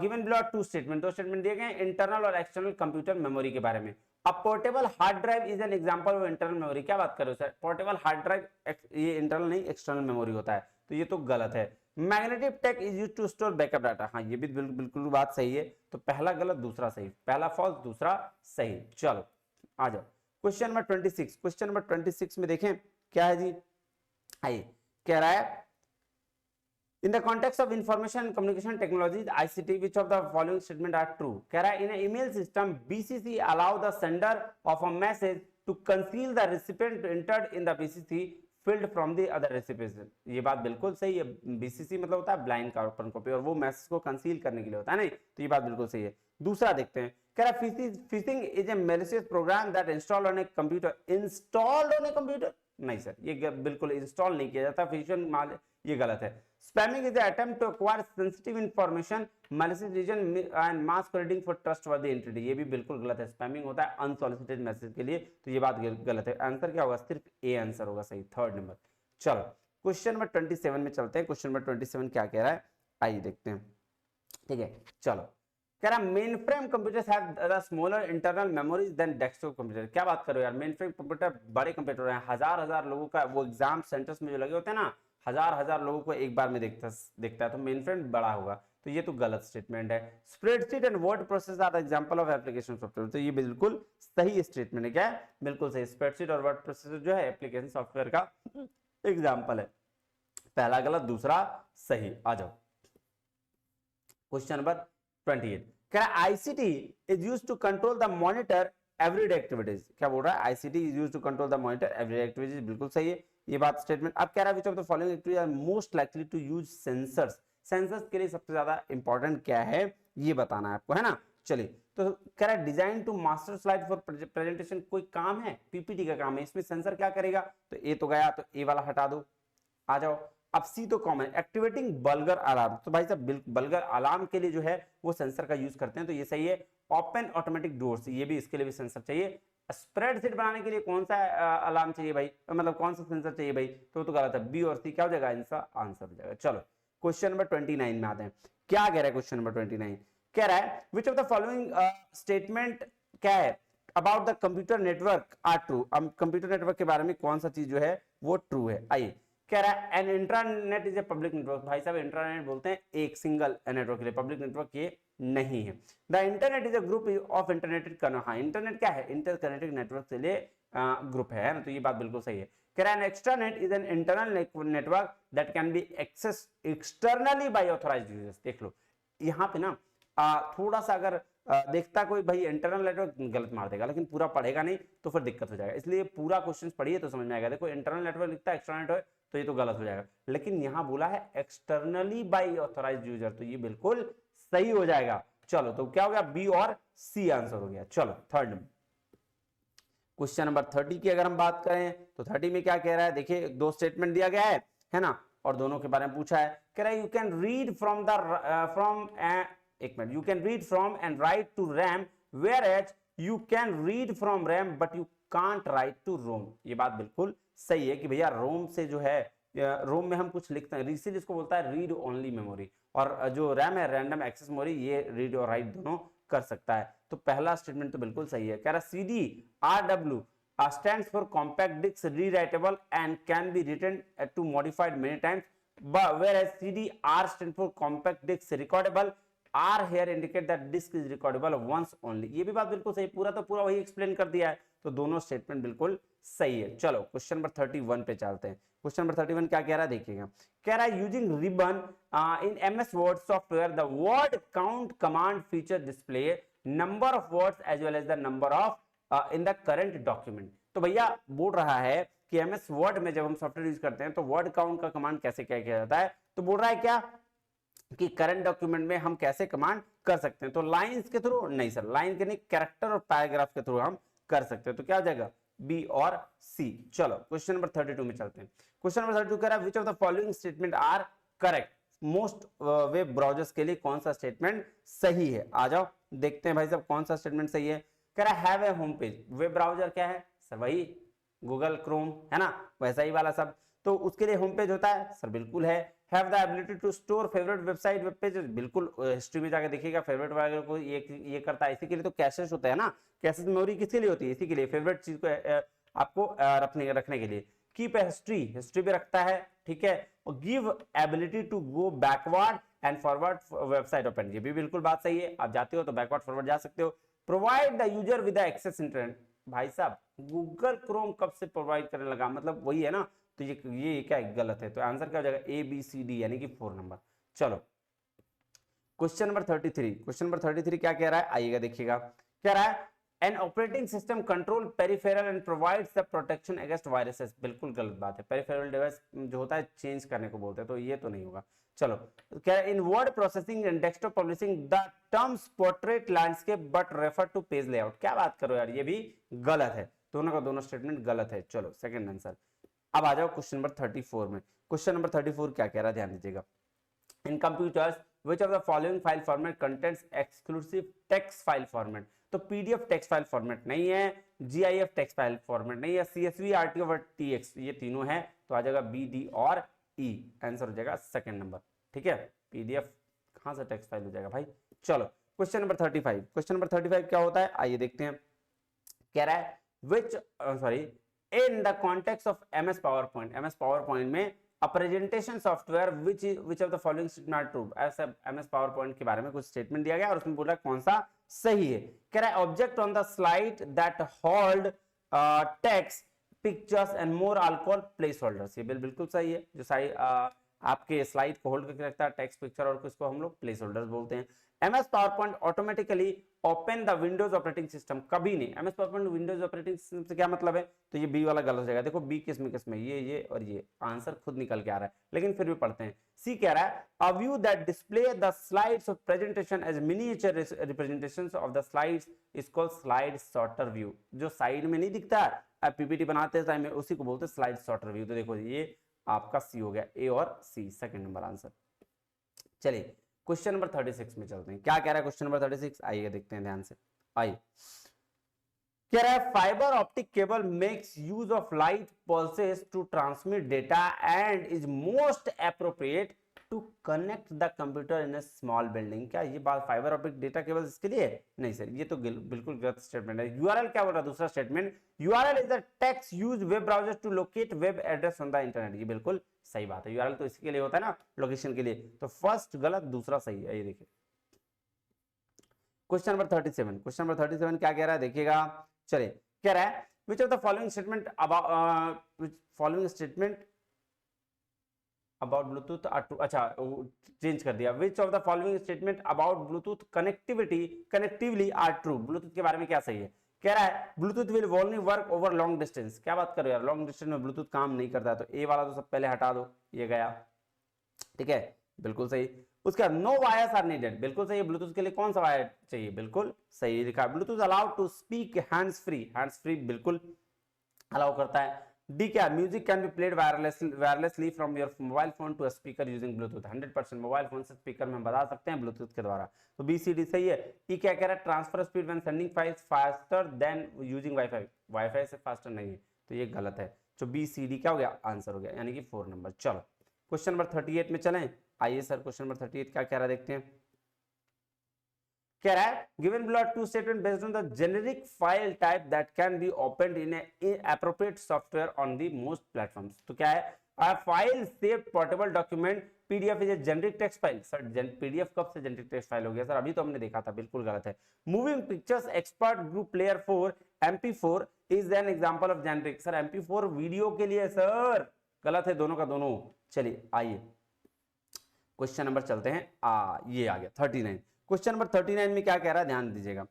गिवन बिलो टू स्टेटमेंट, दो स्टेटमेंट दिए गए इंटरनल और एक्सटर्नल कंप्यूटर मेमोरी के बारे में। A portable hard drive is an example of internal memory, क्या बात कर रहे हो सर, पोर्टेबल हार्ड ड्राइव ये इंटरनल नहीं एक्सटर्नल मेमोरी होता है, तो ये तो गलत है। Magnetic tech is used to store backup data, हाँ ये भी बिल्कुल बात सही है, तो पहला गलत दूसरा सही, पहला फॉल्स दूसरा सही। चलो आ जाओ क्वेश्चन नंबर 26, क्वेश्चन नंबर 26 में देखें क्या है जी, आइए कह रहा है in the context of information and communication technologies ICT which of the following statement are true, कह रहा है in an email system BCC allow the sender of a message to conceal the recipient entered in the BCC field from the other recipient, ये बात बिल्कुल सही है, BCC मतलब होता है ब्लाइंड कार्बन कॉपी, और वो मैसेज को कंसील करने के लिए होता है नहीं, तो ये बात बिल्कुल सही है। दूसरा देखते हैं, कह रहा है phishing is a malicious program that installed on a computer, installed on a computer, नहीं सर ये बिल्कुल इंस्टॉल नहीं किया जाता, फिशिंग ये गलत है। Spamming is attempt to acquire sensitive information, malicious reason and mass spreading for trustworthy entity, ये भी बिल्कुल गलत है, स्पैमिंग होता है अनसॉलिसिटेड मैसेज के लिए, तो ये बात गलत है। आंसर क्या होगा, सिर्फ ए आंसर होगा सही, थर्ड नंबर। चलो क्वेश्चन नंबर 27 में चलते हैं, क्वेश्चन नंबर 27 क्या कह रहा है, आइए देखते हैं, ठीक है। चलो कह रहा mainframe computers have the smaller internal memories than desktop computer, क्या बात करो यार, मेन फ्रेम कंप्यूटर बड़े कंप्यूटर हैं, हजार लोगों का, वो एग्जाम सेंटर्स में जो लगे होते हैं ना, हजार लोगों को एक बार में देखता है, तो मेन फ्रेम बड़ा होगा, तो ये तो गलत स्टेटमेंट है। Spreadsheet and word process are example of application software, तो ये बिल्कुल सही स्टेटमेंट है, क्या है, बिल्कुल सही, स्प्रेडशीट और वर्ड प्रोसेसर जो है एप्लीकेशन सॉफ्टवेयर का एग्जांपल है, पहला गलत दूसरा सही। आ जाओ क्वेश्चन नंबर 28, कह रहा है ICT is used to control the monitor everyday activities, क्या बोल रहा है, ICT is used to control the monitor everyday activities, बिल्कुल सही है ये बात स्टेटमेंट। अब कह रहा है which of the following activities are most likely to use sensors, sensors के लिए सबसे ज्यादा इंपॉर्टेंट क्या है ये बताना है आपको, है ना। चलिए तो कह रहा है design to master slide for presentation, कोई काम है पीपीटी का काम है, इसमें सेंसर क्या करेगा, तो ए तो गया, तो ए वाला हटा दो। आ जाओ अब सी तो कॉमन, एक्टिवेटिंग बल्गर अलार्म, तो भाई साहब बल्गर अलार्म के लिए जो है वो सेंसर का यूज करते हैं, तो ये सही है। ओपन ऑटोमेटिक डोर्स, ये भी इसके लिए भी सेंसर चाहिए। स्प्रेडशीट बनाने के लिए कौन सा अलार्म चाहिए भाई, मतलब कौन सा सेंसर चाहिए भाई, तो गलत है, बी और सी क्या हो जाएगा, इनका आंसर हो जाएगा। चलो क्वेश्चन नंबर 29 में आते हैं, क्या कह रहा है क्वेश्चन नंबर 29, कह रहा है which of the following statement क्या है about the computer network are true, अब कंप्यूटर नेटवर्क के बारे में कौन सा चीज जो है वो ट्रू है। आइए कह रहा है an intranet is a public network, भाई साहब इंट्रानेट बोलते हैं एक सिंगल नेटवर्क के लिए, पब्लिक नेटवर्क ये नहीं है। The internet is a group of internetted, हाँ इंटरनेट क्या है, इंटरकनेक्टेड नेटवर्क के लिए ग्रुप है ना, तो ये बात बिल्कुल सही है। कह रहा है extranet is an internal network that can be access externally by authorised users, देख लो यहाँ पे ना थोड़ा सा अगर देखता कोई भाई इंटरनल नेटवर्क गलत मार देगा, लेकिन पूरा पढ़ेगा नहीं तो फिर दिक्कत हो जाएगा, इसलिए पूरा क्वेश्चन पढ़िए तो समझ में आएगा। देखो इंटरनल नेटवर्क लिखता है, एक्सटर्नल नेटवर्क, तो ये तो गलत हो जाएगा, लेकिन यहाँ बोला है एक्सटर्नली बाय ऑथराइज्ड यूजर, तो ये बिल्कुल सही हो जाएगा। चलो तो क्या हो गया, बी और सी आंसर हो गया। चलो थर्ड क्वेश्चन नंबर 30 की अगर हम बात करें तो 30 में क्या कह रहा है, देखिए दो स्टेटमेंट दिया गया है ना, और दोनों के बारे में पूछा है। कह रहा है यू कैन रीड फ्रॉम एक मिनट, you can read from and write to RAM whereas you can read from RAM but you can't write to ROM. ये बात बिल्कुल सही है कि भैया रोम से जो है, रोम में हम कुछ लिखते हैं, इसीलिए इसको बोलता है रीड ओनली मेमोरी, और जो रैम है रैंडम एक्सेस मेमोरी, ये रीड और राइट दोनों कर सकता है। तो पहला स्टेटमेंट तो बिल्कुल सही है। कह रहा CD RW stands for compact disc rewritable and can be written to modified many times, but whereas CDR stands for compact disc recordable, R here indicate that disk is recordable once only। ये भी बात बिल्कुल सही, पूरा तो पूरा वही explain कर दिया है, तो दोनों स्टेटमेंट बिल्कुल सही है। चलो क्वेश्चन नंबर 31 पे चलते हैं। क्वेश्चन नंबर 31 क्या कह रहा है देखिएगा। कह रहा है using ribbon in MS Word software the word count command feature display number of words as well as the number of in the current document. तो भैया बोल रहा है कि MS वर्ड में जब हम सॉफ्टवेयर यूज करते हैं तो वर्ड काउंट का कमांड कैसे क्या किया जाता है, तो बोल रहा है क्या कि करंट डॉक्यूमेंट में हम कैसे कमांड कर सकते हैं। तो लाइंस के थ्रू नहीं सर, लाइन के नहीं, कैरेक्टर और पैराग्राफ के थ्रू हम कर सकते हैं। तो क्या हो जाएगा बी और सी। चलो क्वेश्चन नंबर 32 में चलते हैं। क्वेश्चन नंबर 32 कह रहा है which of the following statement are correct. Most web browsers के लिए कौन सा स्टेटमेंट सही है, आ जाओ देखते हैं भाई साहब कौन सा स्टेटमेंट सही है। कह रहा है have a home page. Web browser क्या है सर, वही गूगल क्रोम है ना, वैसा ही वाला सब, तो उसके लिए होम पेज होता है सर, बिल्कुल है। Have the ability to store favourite website web page, बिल्कुल हिस्ट्री में जाकर देखिएगा फेवरेट वगैरह को ये करता है, इसी के लिए तो कैशेस होता है ना, कैशेस मेमोरी किसके लिए होती है, इसी के लिए फेवरेट चीज को आपको रखने के लिए। कीप हिस्ट्री, हिस्ट्री भी रखता है, ठीक है। और give ability to go backward and forward website open, ये भी बिल्कुल बात सही है, आप जाते हो तो बैकवर्ड फॉरवर्ड जा सकते हो। Provide the user with access internet, भाई साहब गूगल क्रोम कब से प्रोवाइड करने लगा, मतलब वही है ना, तो ये क्या गलत है, तो आंसर क्या हो जाएगा ABCD यानी कि 4 नंबर। चलो क्वेश्चन नंबर 33, क्वेश्चन नंबर 33 क्या कह रहा है आइएगा देखिएगा। कह रहा है an operating system control peripheral and provides the protection against viruses, बिल्कुल गलत बात है, पेरिफेरल डिवाइस जो होता है चेंज करने को बोलते हैं, तो ये तो नहीं होगा। चलो क्या है in word processing and desktop publishing the terms portrait landscape but refer to page layout, क्या बात करो यार, ये भी गलत है, दोनों का दोनों स्टेटमेंट गलत है। चलो सेकंड आंसर। अब आ जाओ क्वेश्चन नंबर 34 में। क्वेश्चन नंबर 34 क्या कह रहा है ध्यान दीजिएगा। In computers which of the following file format contains exclusive text file format, तो PDF टेक्स्ट फाइल फॉर्मेट नहीं है, GIF टेक्स्ट फाइल फॉर्मेट नहीं है, CSV RTF और TX ये तीनों है, तो आ जाएगा B D और E, आंसर हो जाएगा सेकंड नंबर, ठीक है। PDF कहां से टेक्स्ट फाइल हो जाएगा भाई। चलो क्वेश्चन नंबर 35, क्वेश्चन नंबर 35 क्या होता है आइए देखते हैं। कह रहा है which in the context of MS PowerPoint में a presentation software which of the following statement are true, ऐसा MS PowerPoint के बारे में कुछ स्टेटमेंट दिया गया और उसमें बोला कौन सा सही है। कह रहा है object on the slide that hold text pictures and more alcohol place holders, ये बिल्कुल सही है, जो आपके स्लाइड को होल्ड करके रखता है टेक्स्ट पिक्चर और इसको हम लोग प्लेस होल्डर्स बोलते हैं। MS PowerPoint automatically open the Windows operating system, कभी नहीं। MS PowerPoint Windows operating system से क्या मतलब है, तो ये बी वाला गलत हो जाएगा। देखो बी किसमें ये और ये आंसर खुद निकल के आ रहा है, लेकिन फिर भी पढ़ते हैं। सी कह रहा है a view that display the slides of presentation as miniature representations of the slides is called slide sorter view, जो साइड में नहीं दिखता है PPT बनाते टाइम में, उसी को बोलते हैं स्लाइड सॉर्टर व्यू। तो देखो ये आपका सी हो गया, ए और सी सेकंड नंबर आंसर। चलिए क्वेश्चन नंबर 36 में चलते हैं। क्या कह रहा है क्वेश्चन नंबर 36 आइए देखते हैं ध्यान से। आइए कह रहा है fibre optic cable makes use of light pulses to transmit data and is most appropriate to connect the computer in a small building, क्या ये बात फाइबर ऑप्टिक डेटा केबल इसके लिए नहीं सर, ये तो बिल्कुल गलत स्टेटमेंट है। यूआरएल क्या बोल रहा है दूसरा statement, URL is the text used web browser to locate web address on the internet, ये बिल्कुल सही बात है। यूआरएल तो इसके लिए होता है ना, लोकेशन के लिए, तो फर्स्ट गलत दूसरा सही है। ये देखिए क्वेश्चन नंबर 37, क्वेश्चन नंबर 37 क्या कह रहा है देखिएगा। चलिए कह रहा है which of the following statement about Bluetooth are true, अच्छा चेंज कर दिया, which of the following statement about Bluetooth connectively are true, Bluetooth के बारे में क्या सही है। कह रहा है Bluetooth will only work over long distance, क्या बात करो यार, लॉन्ग डिस्टेंस में ब्लूटूथ काम नहीं करता, तो ए वाला तो सब पहले हटा दो, ये गया, ठीक है बिल्कुल सही। उसका नो वायर्स आर नीडेड, बिल्कुल सही है। ब्लूटूथ के लिए कौन सा वायर चाहिए, बिल्कुल सही लिखा है। Bluetooth allowed to speak hands free बिल्कुल अलाउ करता है। डी क्या, music can be played wirelessly from your mobile phone to speaker using Bluetooth. 100% mobile phone से स्पीकर में बजा सकते हैं ब्लूटूथ के द्वारा। तो बी सी डी सही है। ई क्या कह रहा है, transfer speed when sending files faster than using wifi, wifi से फास्टर नहीं है, तो ये गलत है। तो बी सी डी क्या हो गया, आंसर हो गया, यानी कि 4 नंबर। चलो क्वेश्चन नंबर 38 में चलें। आइए सर क्वेश्चन नंबर 38 क्या कह रहा है देखते हैं। कह रहा है given below two statement based on the generic file type that can be opened in a appropriate software on the most platforms। तो क्या है, a file saved portable document PDF is a generic text file। Sir PDF कब से generic text file हो गया sir, अभी तो हमने देखा था, बिल्कुल गलत है। moving pictures expert group player 4 MP4 is an example of generic। Sir MP4 video के लिए सर, गलत है दोनों का दोनों। चलिए आइए क्वेश्चन नंबर चलते हैं, ये आ गया 39। क्वेश्चन नंबर 39 में क्या कह रहा है, ध्यान दीजिएगा।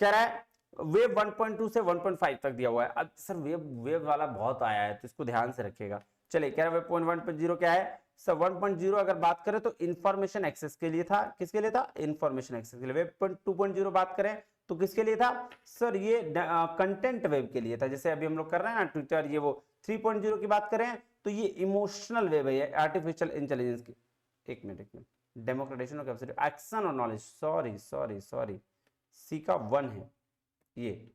कह रहा है वेव 1.2 से 1.5 तक दिया हुआ है। अब सर वेव वाला बहुत आया है, तो इसको ध्यान से रखिएगा। चलिए कह रहा है वेव 1.0 क्या है सर, 1.0 अगर बात करें तो इंफॉर्मेशन एक्सेस के लिए था। किसके लिए था, इंफॉर्मेशन एक्सेस के लिए। वेव 2.0 बात करें तो किसके लिए था सर, ये कंटेंट वेब के लिए था, जैसे अभी हम लोग कर रहे हैं ना ट्विटर, ये वो। 3.0 की बात करें तो ये इमोशनल वेब है, आर्टिफिशियल इंटेलिजेंस की। एक minute, democratisation of capacity, action और नॉलेज, सॉरी सी का 1 है ये।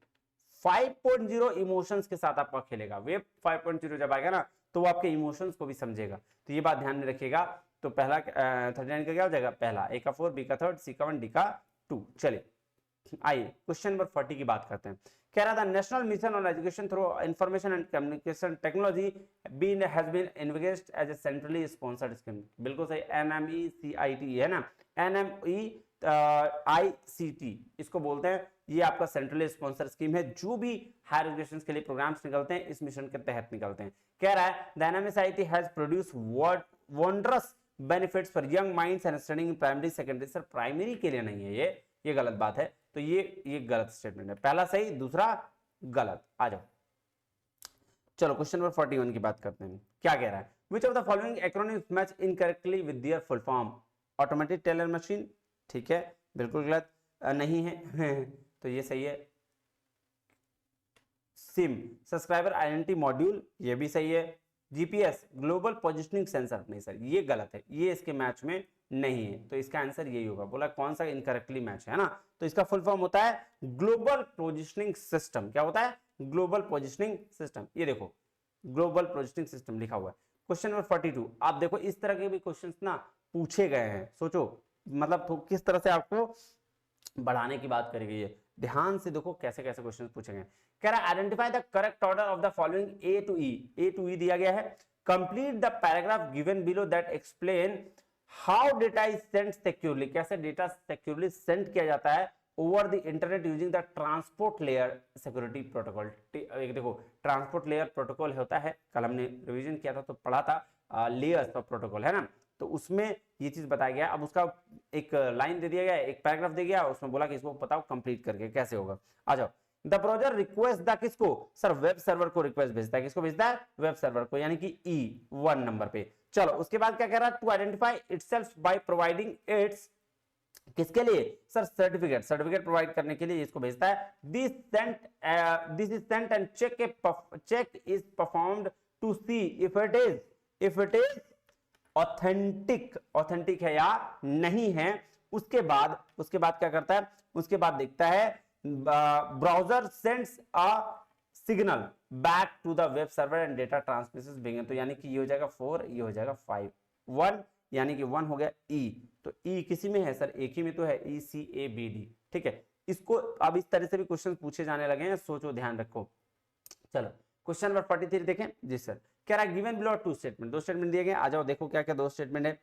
5.0 इमोशंस के साथ आपका खेलेगा। वेब 5.0 जब आएगा ना तो वो आपके इमोशंस को भी समझेगा, तो ये बात ध्यान में रखिएगा। तो पहला 39 का क्या हो जाएगा, पहला, ए का 4, बी का 3, सी का 1, डी का 2। चलिए आइए क्वेश्चन नंबर 40 की बात करते हैं। कह रहा था national mission on education through information and communication technology has been envisaged as a centrally sponsored scheme. बिल्कुल सही, NMECIT है ना, NMEICT इसको बोलते हैं। ये आपका सेंट्रली स्पॉन्सर स्कीम है, जो भी हायर एजुकेशन के लिए प्रोग्राम्स निकलते हैं इस मिशन के तहत निकलते हैं। कह रहा है the NMECIT has produce wondrous benefits for young minds and studying in primary secondary. Sir primary के लिए नहीं है ये गलत बात है, तो ये गलत स्टेटमेंट है। पहला सही, दूसरा गलत। आ जाओ चलो क्वेश्चन नंबर 41 की बात करते हैं। क्या कह रहा है, which of the following acronyms match incorrectly with their full form? Automatic teller machine, ठीक है, बिल्कुल गलत नहीं है तो ये सही है। सिम, सब्सक्राइबर आइडेंटिटी मॉड्यूल, ये भी सही है। जीपीएस, ग्लोबल पोजिशनिंग सेंसर, नहीं सर ये गलत है, ये इसके मैच में नहीं है, तो इसका आंसर यही होगा। बोला कौन सा इनकरेक्टली मैच है ना, तो इसका फुल फॉर्म होता है ग्लोबल पोजिशनिंग सिस्टम। क्या होता है, ग्लोबल पोजिशनिंग सिस्टम। ये देखो ग्लोबल पोजिशनिंग सिस्टम लिखा हुआ है। क्वेश्चन नंबर 42, आप देखो इस तरह के भी क्वेश्चंस ना पूछे गए हैं, सोचो मतलब तो किस तरह से आपको बढ़ाने की बात करी गई है। ध्यान से देखो कैसे कैसे क्वेश्चन पूछे गए। कह रहा है identify the correct order of the following A to E दिया गया है। Complete the paragraph given below that explain how data is sent securely. कैसे डेटा सिक्योरली सेंड किया जाता है over the internet using the transport layer security protocol. देखो transport layer protocol होता है, कल हमने रिवीजन किया था तो पढ़ा था लेयर्स का प्रोटोकॉल है ना, तो उसमें ये चीज बताया गया। अब उसका एक लाइन दे दिया गया, एक पैराग्राफ दे गया, उसमें बोला कि इसको बताओ कंप्लीट करके कैसे होगा। आ जाओ। द ब्राउजर रिक्वेस्ट द किसको सर, वेब सर्वर को रिक्वेस्ट भेजता है। किसको भेजता है, वेब सर्वर को, यानी कि E1 नंबर पे। चलो उसके बाद क्या कह रहा है, to identify itself by providing its, किसके लिए सर, सर्टिफिकेट प्रोवाइड करने के लिए इसको भेजता है। This is sent and check is performed to see if it is authentic है या नहीं है। उसके बाद क्या करता है, उसके बाद देखता है browser sends a signal back to the web server and data transmission begin. तो यानी कि ये हो जाएगा 4, ये हो जाएगा 5, 1 यानी कि 1 हो गया E। तो E किसी में है सर, एक ही में तो है, ECABD, ठीक है। इसको अब इस तरह से भी क्वेश्चन पूछे जाने लगे हैं, सोचो ध्यान रखो। चलो क्वेश्चन नंबर 43 देखें जी सर। कह रहा है गिवन बिलो 2 स्टेटमेंट, 2 स्टेटमेंट दिए गए। आ जाओ देखो क्या क्या 2 स्टेटमेंट है।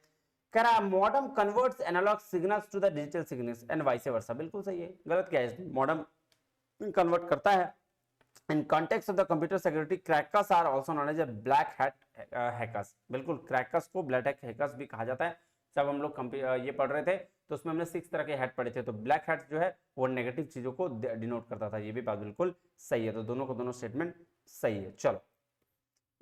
कह रहा है modem converts analogue signals to the digital signals and vice versa. बिल्कुल सही है, गलत क्या है इसमें, मॉडेम कन्वर्ट करता है। In context of the computer security crackers are also known as black hat hackers. बिल्कुल, क्रैकर्स को ब्लैक हैट हैकर्स भी कहा जाता है। जब हम लोग ये पढ़ रहे थे तो उसमें हमने 6 तरह के हैट पढ़े थे, तो ब्लैक हैट जो है वो नेगेटिव चीजों को डिनोट करता था। ये भी बात बिल्कुल सही है, तो दोनों को दोनों स्टेटमेंट सही है। चलो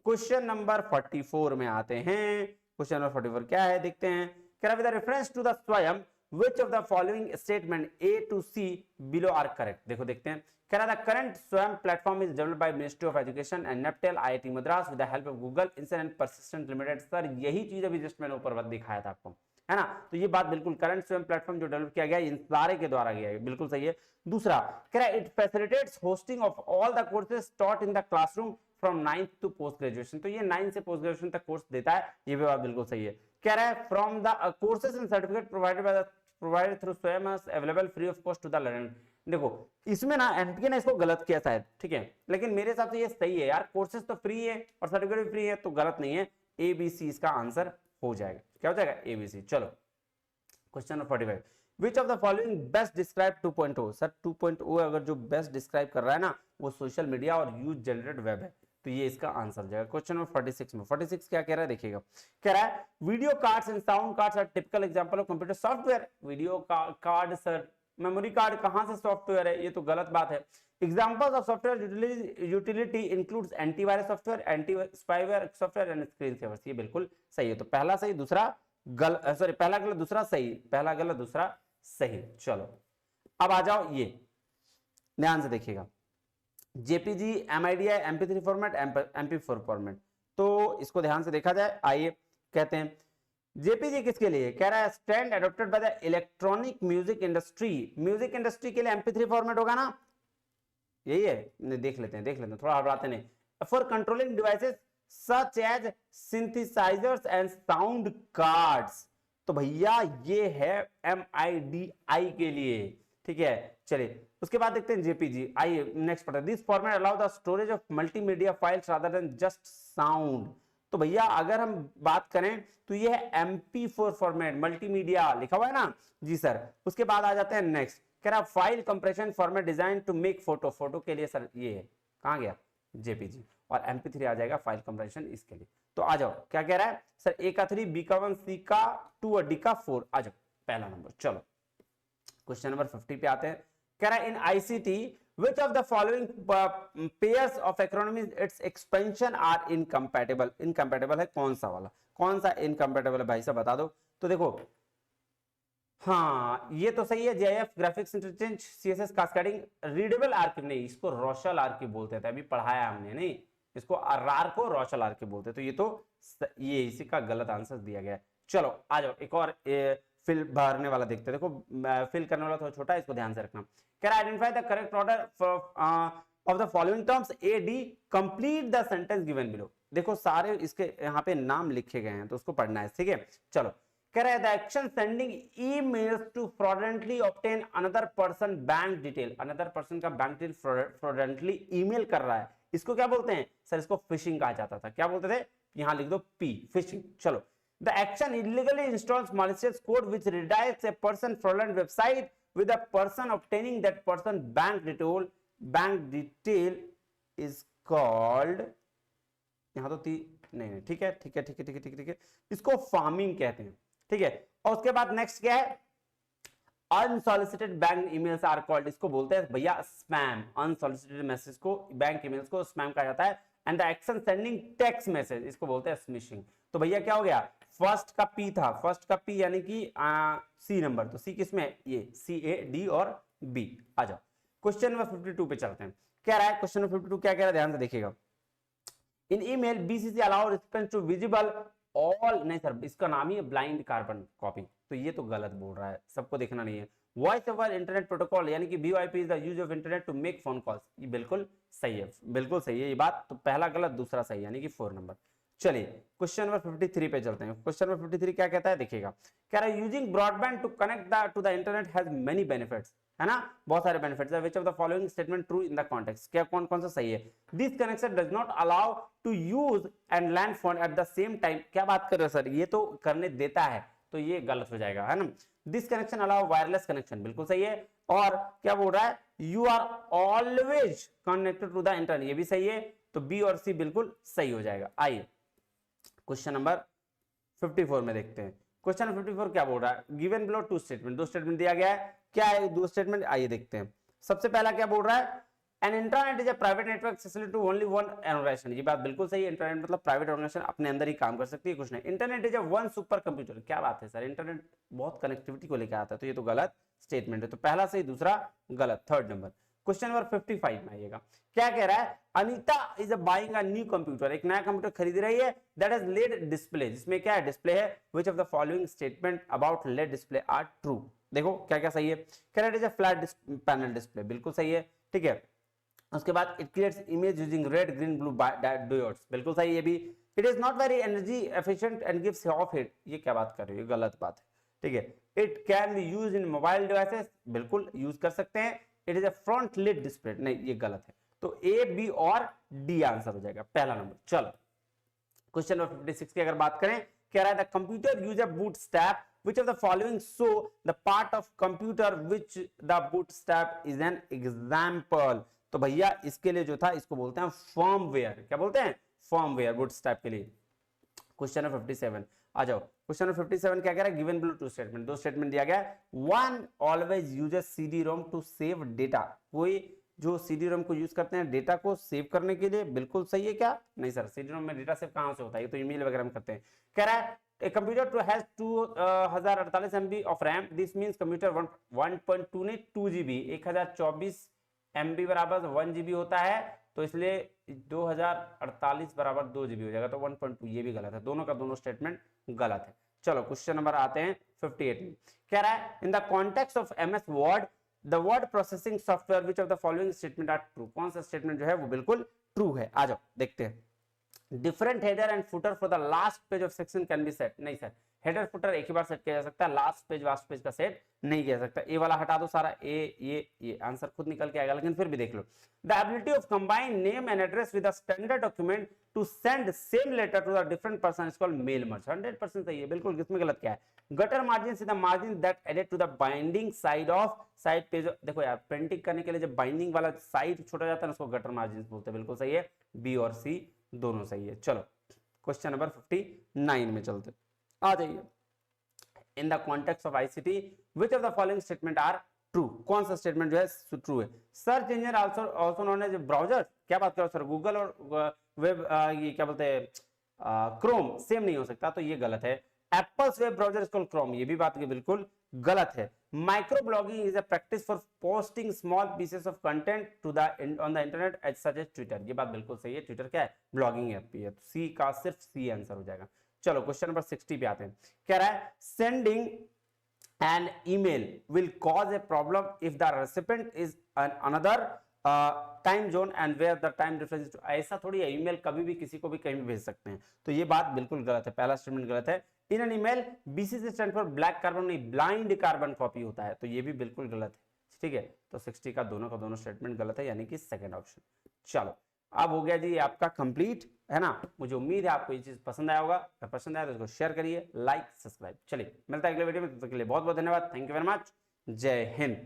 क्वेश्चन नंबर 44 में आते हैं। क्वेश्चन नंबर 44 क्या है देखते हैं। कह रहा है विद रेफरेंस टू द स्वयं which of the following statement A to C below are correct. देखो देखते हैं, कह रहा था करंट स्वयं platform is developed by ministry of education and NPTEL IIT Madras with the help of Google instant persistent limited. Sir यही चीज अभी जस्ट मैंने ऊपर दिखाया था आपको, है ना। तो ये बात बिल्कुल, करंट स्वयं प्लेटफॉर्म जो डेवलप किया गया इन सारे के द्वारा किया गया, बिल्कुल सही है। दूसरा कह रहा है it facilitates hosting of all the courses taught in the classroom from 9th to post graduation. तो ये 9 से पोस्ट ग्रेजुएशन तक कोर्स देता है, ये भी बात बिल्कुल सही है। कह रहा है from the courses and certificate provided through स्वयं available free of cost to the learner. देखो इसमें ना एनटीए ने इसको गलत किया शायद, ठीक है, लेकिन मेरे हिसाब से ये सही है यार, कोर्सेज तो फ्री है और सर्टिफिकेट भी फ्री है, तो गलत नहीं है। एबीसी इसका आंसर हो जाएगा, क्या हो जाएगा, एबीसी। चलो question number 45, which of the following best describe 2.0। Sir 2.0 अगर जो बेस्ट डिस्क्राइब कर रहा है ना वो सोशल मीडिया और यूज जनरेटेड वेब है, तो ये इसका आंसर हो जाएगा। क्वेश्चन नंबर 46 में 46 क्या कह रहा है देखिएगा, कह रहा है video cards and sound cards are typical example of computer software. Video card sir memory card कहां से सॉफ्टवेयर है, ये तो गलत बात है। Examples of software utility includes antivirus software, anti spyware software and screen savers. ये बिल्कुल सही है, तो पहला सही दूसरा गलत, सॉरी पहला गलत दूसरा सही, पहला गलत दूसरा सही। चलो अब आ जाओ, ये ध्यान से देखिएगा, जेपीजी, एमआईडीआई, एमपी3 फॉर्मेट, एमपी4 फॉर्मेट। तो इसको ध्यान से देखा जाए, आइए कहते हैं जेपीजी किसके लिए, कह रहा है stand adopted by the electronic music industry. Music industry के लिए एमपी3 फॉर्मेट होगा ना, यही है, देख लेते हैं थोड़ा हड़बड़ाते नहीं। For controlling devices such as synthesizers and sound cards, तो भैया ये है एमआईडीआई के लिए, ठीक है। चलिए उसके बाद देखते हैं जेपीजी, आइए नेक्स्ट पढ़ते हैं। This format allow the storage of multimedia files rather than just sound. तो भैया अगर हम बात करें तो ये है एमपी4 फॉर्मेट, मल्टीमीडिया लिखा हुआ है ना जी सर। उसके बाद आ जाते हैं नेक्स्ट, कह रहा file compression format design to make photo, photo के लिए सर ये है, कहां गया जेपीजी, और एमपी3 आ जाएगा फाइल कंप्रेशन इसके लिए। तो आ जाओ क्या कह रहा है सर, ए का 3, बी का 1, सी का 2 और डी का 4। आ जाओ पहला नंबर। चलो क्वेश्चन नंबर 50 पे आते हैं, कह रहा है इन ICT which of the following pairs of acronyms its expansion are incompatible। incompatible है कौन सा वाला, कौन सा incompatible है भाई साहब बता दो। तो देखो हाँ ये तो सही है, GIF, graphics interchange, CSS, cascading, readable आर्किव नहीं, इसको रोशल आर्किव बोलते थे, अभी पढ़ाया हमने नहीं, इसको रार को रोशल आर्किव बोलते, तो ये तो ये इसी का गलत आंसर दिया गया है। चलो आ जाओ एक और फिल भरने वाला देखते हैं। देखो फिल करने वाला थोड़ा छोटा है, इसको ध्यान से रखना। कह रहा identify the correct order of the following terms A D, complete the sentence given below. देखो सारे इसके यहाँ पे नाम लिखे गए हैं, तो उसको पढ़ना है, ठीक है। चलो कह रहा है the action sending emails to fraudulently obtain another person bank detail. Another person का बैंक डिटेल फ्रॉडेंटली ईमेल कर रहा है, इसको क्या बोलते हैं सर, इसको फिशिंग कहा जाता था। क्या बोलते थे, यहाँ लिख दो पी, फिशिंग। चलो the action illegally installs malicious code which redirects a person fraudulent website with a person obtaining that person bank detail is called, यहाँ तो नहीं ठीक है, इसको फार्मिंग कहते हैं, ठीक है। और उसके बाद नेक्स्ट क्या है, unsolicited bank emails are called, इसको बोलते हैं भैया स्पैम। अनसॉलिसिटेड मैसेज को, बैंक ईमेल्स को स्पैम कहा जाता है। And the action sending text message, इसको बोलते हैं स्मिशिंग। तो भैया क्या हो गया, फर्स्ट का पी था, फर्स्ट का पी यानी कि सी नंबर, तो सी किसमें, ये सी, ए, डी और बी। आ जाओ क्वेश्चन नंबर 52 पे चलते हैं। क्या रहा है क्वेश्चन नंबर 52, क्या कह रहा है ध्यान से देखिएगा। In email BCC allow response to visible all, नहीं सर इसका नाम ही है ब्लाइंड कार्बन कॉपी, तो ये तो गलत बोल रहा है, सबको देखना नहीं है। वॉइस ओवर इंटरनेट प्रोटोकॉल यानी कि VoIP is the use of internet to make phone calls, ये बिल्कुल सही है, बिल्कुल सही है ये बात। तो पहला गलत दूसरा सही, यानी कि 4 नंबर। चलिए क्वेश्चन नंबर 53 पे चलते हैं। क्वेश्चन नंबर 53 क्या कहता है देखिएगा, कह रहा है using broadband to connect to the internet has many benefits, है ना, बहुत सारे बेनिफिट्स है। Which of the following statement true in the context, क्या कौन कौन सा सही है। This connection does not allow to use and land phone at the same time, क्या बात कर रहे हो सर, ये तो करने देता है, तो ये गलत हो जाएगा, है ना। This connection allow wireless connection, बिल्कुल सही है। और क्या बोल रहा है, you are always connected to the internet, ये भी सही है, तो बी और सी बिल्कुल सही हो जाएगा। आइए क्वेश्चन नंबर 54 में देखते हैं। क्वेश्चन नंबर 54 क्या बोल रहा है, गिवन बिलो 2 स्टेटमेंट, 2 स्टेटमेंट दिया गया है, क्या है 2 स्टेटमेंट, आइए देखते हैं। सबसे पहला क्या बोल रहा है, an intranet is a private network accessible to only one organisation, ये बात बिल्कुल सही है, इंटरनेट मतलब प्राइवेट ऑर्गेनाइजेशन अपने अंदर ही काम कर सकती है, कुछ नहीं। Internet is a one super computer, क्या बात है सर, इंटरनेट बहुत कनेक्टिविटी को लेकर आता है, तो ये तो गलत स्टेटमेंट है, तो पहला सही दूसरा गलत। थर्ड नंबर, क्वेश्चन नंबर 55 में आइएगा, क्या कह रहा है, Anita is buying a new computer, एक नया कंप्यूटर खरीद रही है, दैट हैज लेड डिस्प्ले, जिसमें क्या है डिस्प्ले है, which of the following statement about LED display are true, देखो क्या क्या सही है, कह रहा है is a flat panel display, बिल्कुल सही है, ठीक है। उसके बाद it creates image using red green blue diodes, बिल्कुल सही है भी। It is not very energy efficient and gives off heat, ये क्या बात कर रही है, गलत बात है, ठीक है। It can be used in mobile devices, बिल्कुल यूज कर सकते हैं। It is a front lit display, नहीं ये गलत है, तो ए बी और डी आंसर हो जाएगा पहला नंबर। चलो क्वेश्चन नंबर 56 की अगर बात करें, कह रहा है the computer use a bootstrap, which of the following show the part of computer which the bootstrap is an example, तो भैया इसके लिए जो था इसको बोलते हैं फर्मवेयर, क्या बोलते हैं, फर्मवेयर, बूटस्ट्रैप के लिए। क्वेश्चन नंबर 57 आ जाओ, क्वेश्चन नंबर 57 क्या कह रहा है, गिवन बिलो टू स्टेटमेंट, दो स्टेटमेंट दिया गया है, one always uses CD ROM to save data, कोई जो सीडी रोम को यूज करते हैं डेटा को सेव करने के लिए, बिल्कुल सही है क्या, नहीं सर, सीडी रोम में डेटा सेव कहां से होता है, ये तो ईमेल वगैरह में करते हैं। कह रहा है a computer to has 2048 MB of RAM, this means computer 1.2 नहीं 2 GB, 1024 MB बराबर 1 GB होता है, तो इसलिए 2048 बराबर 2 GB हो जाएगा, तो 1.2, ये भी गलत है, दोनों का दोनों स्टेटमेंट गलत है। चलो क्वेश्चन नंबर आते हैं 58 में, कह रहा है in the context of MS Word the word processing software which of the following statement are true, कौन सा स्टेटमेंट जो है वो बिल्कुल ट्रू है, आ जाओ देखते हैं। Different header and footer for the last page of section can be set, नहीं सर, हेडर फुटर एक ही बार सेट किया जा सकता है, लास्ट पेज का सेट नहीं किया जा सकता, ए वाला हटा दो सारा, ये आंसर खुद निकल के आएगा, लेकिन फिर भी देख लो। The ability of combine name and address with a standard document to send same letter to the different person is called mail merge, 100% सही है, बिल्कुल, इसमें गलत क्या है, gutter margin is the margin that added to the binding side of side page, देखो यार printing करने के लिए जब बाइंडिंग वाला साइड छोटा जाता है ना उसको गटर मार्जिन बोलते हैं, बिल्कुल सही है, बी और सी दोनों सही है। चलो क्वेश्चन नंबर 59 में चलते, आ जाइए, in the context of ICT which of the following statement are true, कौन सा स्टेटमेंट जो है ट्रू है, search engine also known as browser, क्या बात करो सर, गूगल और वेब ये क्या बोलते हैं क्रोम सेम नहीं हो सकता, तो ये गलत है। Apple's web browser is called Chrome, ये भी बात की बिल्कुल गलत है। Micro blogging is a practice for posting small pieces of content to the on the internet such as एज ट्विटर, ये बात बिल्कुल सही है, ट्विटर क्या है, ब्लॉगिंग ऐप है, तो सी का सिर्फ सी आंसर हो जाएगा। चलो क्वेश्चन नंबर 60 पे आते हैं, कह रहा है sending an email will cause a problem if the recipient is another time zone and where the time difference, ऐसा थोड़ी है, ईमेल कभी भी किसी को भी कहीं भी भेज सकते हैं, तो ये बात बिल्कुल गलत है, पहला स्टेटमेंट गलत है। इन एन ईमेल बीसी से स्टैंड फॉर ब्लैक कार्बन नहीं ब्लाइंड कार्बन कॉपी होता है, तो ये भी बिल्कुल गलत है, ठीक है, तो 60 का दोनों स्टेटमेंट गलत है, यानी कि सेकंड ऑप्शन। चलो अब हो गया जी आपका कंप्लीट, है ना, मुझे उम्मीद है आपको ये चीज पसंद आया होगा, अगर पसंद आया तो इसको शेयर करिए, लाइक सब्सक्राइब, चलिए मिलता है अगले वीडियो में, तब तक के लिए बहुत बहुत धन्यवाद, थैंक यू वेरी मच, जय हिंद।